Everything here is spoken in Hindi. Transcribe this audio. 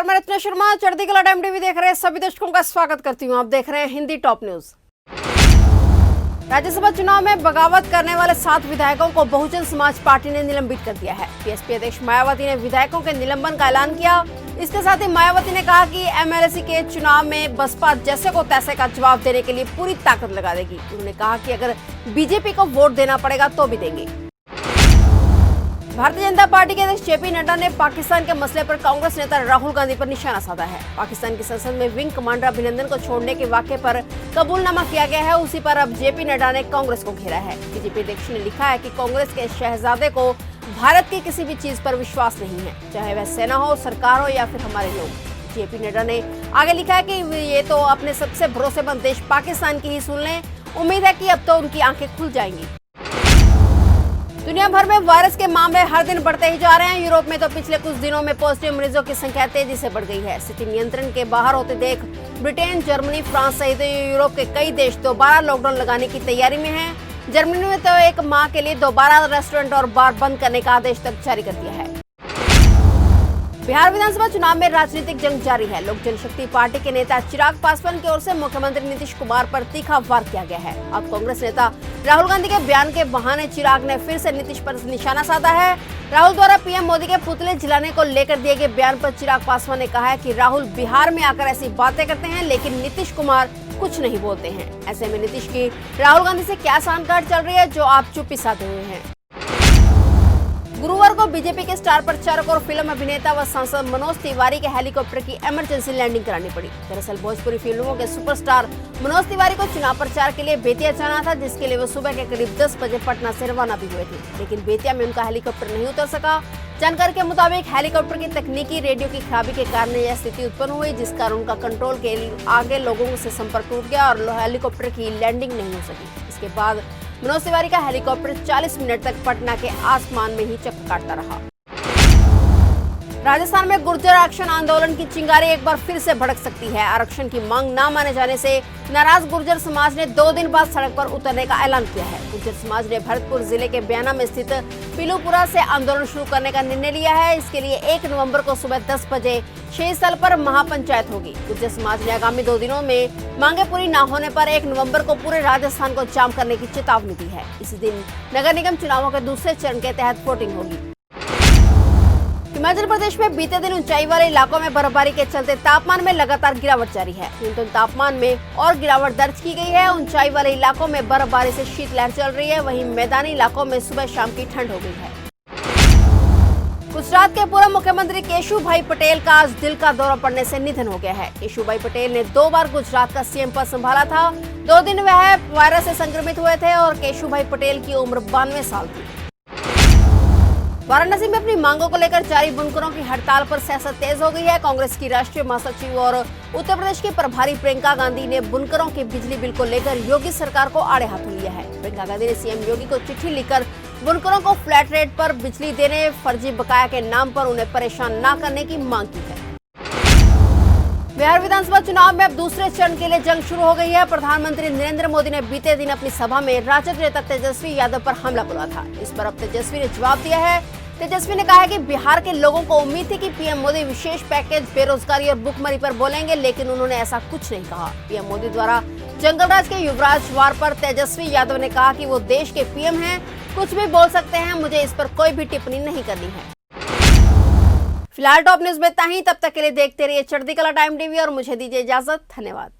नमस्कार, मैं रत्ना शर्मा। चढ़ती कला टाइम टीवी देख रहे हैं सभी दर्शकों का स्वागत करती हूं। आप देख रहे हैं हिंदी टॉप न्यूज। राज्यसभा चुनाव में बगावत करने वाले 7 विधायकों को बहुजन समाज पार्टी ने निलंबित कर दिया है। बीएसपी अध्यक्ष मायावती ने विधायकों के निलंबन का ऐलान किया। इसके साथ ही मायावती ने कहा कि एमएलसी के चुनाव में बसपा जैसे को तैसे का जवाब देने के लिए पूरी ताकत लगा देगी। उन्होंने कहा कि अगर बीजेपी को वोट देना पड़ेगा तो भी देंगे। भारतीय जनता पार्टी के अध्यक्ष जेपी नड्डा ने पाकिस्तान के मसले पर कांग्रेस नेता राहुल गांधी पर निशाना साधा है। पाकिस्तान की संसद में विंग कमांडर अभिनंदन को छोड़ने के वाक़े पर कबूलनामा किया गया है, उसी पर अब जेपी नड्डा ने कांग्रेस को घेरा है। बीजेपी अध्यक्ष ने लिखा है कि कांग्रेस के शहजादे को भारत की किसी भी चीज पर विश्वास नहीं है, चाहे वह सेना हो, सरकार हो या फिर हमारे लोग। जेपी नड्डा ने आगे लिखा है कि ये तो अपने सबसे भरोसेमंद देश पाकिस्तान की ही सुन लें। उम्मीद है कि अब तो उनकी आंखें खुल जाएंगी। दुनिया भर में वायरस के मामले हर दिन बढ़ते ही जा रहे हैं। यूरोप में तो पिछले कुछ दिनों में पॉजिटिव मरीजों की संख्या तेजी से बढ़ गई है। स्थिति नियंत्रण के बाहर होते देख ब्रिटेन, जर्मनी, फ्रांस सहित यूरोप के कई देश दोबारा लॉकडाउन लगाने की तैयारी में हैं। जर्मनी में तो 1 माह के लिए दोबारा रेस्टोरेंट और बार बंद करने का आदेश तक जारी कर दिया है। बिहार विधानसभा चुनाव में राजनीतिक जंग जारी है। लोक जनशक्ति पार्टी के नेता चिराग पासवान की ओर से मुख्यमंत्री नीतीश कुमार पर तीखा वार किया गया है। अब कांग्रेस नेता राहुल गांधी के बयान के बहाने चिराग ने फिर से नीतीश पर निशाना साधा है। राहुल द्वारा पीएम मोदी के पुतले जलाने को लेकर दिए गए बयान पर चिराग पासवान ने कहा है कि राहुल बिहार में आकर ऐसी बातें करते हैं, लेकिन नीतीश कुमार कुछ नहीं बोलते हैं। ऐसे में नीतीश की राहुल गांधी से क्या सांठगांठ चल रही है जो आप चुप्पी साधे हुए हैं। गुरुवार को बीजेपी के स्टार प्रचारक और फिल्म अभिनेता व सांसद मनोज तिवारी के हेलीकॉप्टर की इमरजेंसी लैंडिंग करानी पड़ी। दरअसल भोजपुरी फिल्मों के सुपरस्टार मनोज तिवारी को चुनाव प्रचार के लिए बेतिया जाना था, जिसके लिए वो सुबह के करीब 10 बजे पटना से रवाना भी हुए थे, लेकिन बेतिया में उनका हेलीकॉप्टर नहीं उतर सका। जानकारी के मुताबिक हेलीकॉप्टर की तकनीकी रेडियो की खराबी के कारण यह स्थिति उत्पन्न हुई, जिस कारण उनका कंट्रोल के आगे लोगों से संपर्क टूट गया और हेलीकॉप्टर की लैंडिंग नहीं हो सकी। इसके बाद मनोज तिवारी का हेलीकॉप्टर 40 मिनट तक पटना के आसमान में ही चक्कर काटता रहा। राजस्थान में गुर्जर आरक्षण आंदोलन की चिंगारी एक बार फिर से भड़क सकती है। आरक्षण की मांग न माने जाने से नाराज गुर्जर समाज ने 2 दिन बाद सड़क पर उतरने का ऐलान किया है। गुर्जर समाज ने भरतपुर जिले के बयाना में स्थित पीलूपुरा से आंदोलन शुरू करने का निर्णय लिया है। इसके लिए 1 नवंबर को सुबह 10 बजे 6 स्थल पर महापंचायत होगी। गुर्जर समाज ने आगामी 2 दिनों में मांगे पूरी न होने पर 1 नवंबर को पूरे राजस्थान को जाम करने की चेतावनी दी है। इसी दिन नगर निगम चुनावों के दूसरे चरण के तहत वोटिंग होगी। हिमाचल प्रदेश में बीते दिन ऊंचाई वाले इलाकों में बर्फबारी के चलते तापमान में लगातार गिरावट जारी है। न्यूनतम तापमान में और गिरावट दर्ज की गई है। ऊंचाई वाले इलाकों में बर्फबारी से शीतलहर चल रही है, वहीं मैदानी इलाकों में सुबह शाम की ठंड हो गई है। गुजरात के पूर्व मुख्यमंत्री केशुभाई पटेल का आज दिल का दौरा पड़ने से निधन हो गया है। केशुभाई पटेल ने 2 बार गुजरात का सीएम पद संभाला था। 2 दिन वह वायरस से संक्रमित हुए थे और केशुभाई पटेल की उम्र 92 साल थी। वाराणसी में अपनी मांगों को लेकर जारी बुनकरों की हड़ताल पर सियासत तेज हो गई है। कांग्रेस की राष्ट्रीय महासचिव और उत्तर प्रदेश की प्रभारी प्रियंका गांधी ने बुनकरों के बिजली बिल को लेकर योगी सरकार को आड़े हाथों लिया है। प्रियंका गांधी ने सीएम योगी को चिट्ठी लिखकर बुनकरों को फ्लैट रेट पर बिजली देने, फर्जी बकाया के नाम पर उन्हें परेशान न करने की मांग की है। बिहार विधानसभा चुनाव में अब दूसरे चरण के लिए जंग शुरू हो गई है। प्रधानमंत्री नरेंद्र मोदी ने बीते दिन अपनी सभा में राजद नेता तेजस्वी यादव पर हमला बोला था। इस पर अब तेजस्वी ने जवाब दिया है। तेजस्वी ने कहा है कि बिहार के लोगों को उम्मीद थी कि पीएम मोदी विशेष पैकेज, बेरोजगारी और भुखमरी पर बोलेंगे, लेकिन उन्होंने ऐसा कुछ नहीं कहा। पीएम मोदी द्वारा जंगलराज के युवराज वार पर तेजस्वी यादव ने कहा कि वो देश के पीएम हैं, कुछ भी बोल सकते हैं, मुझे इस पर कोई भी टिप्पणी नहीं करनी है। फिलहाल टॉप न्यूज में इतना ही। तब तक के लिए देखते रहिए चढ़ती कला टाइम टीवी और मुझे दीजिए इजाजत। धन्यवाद।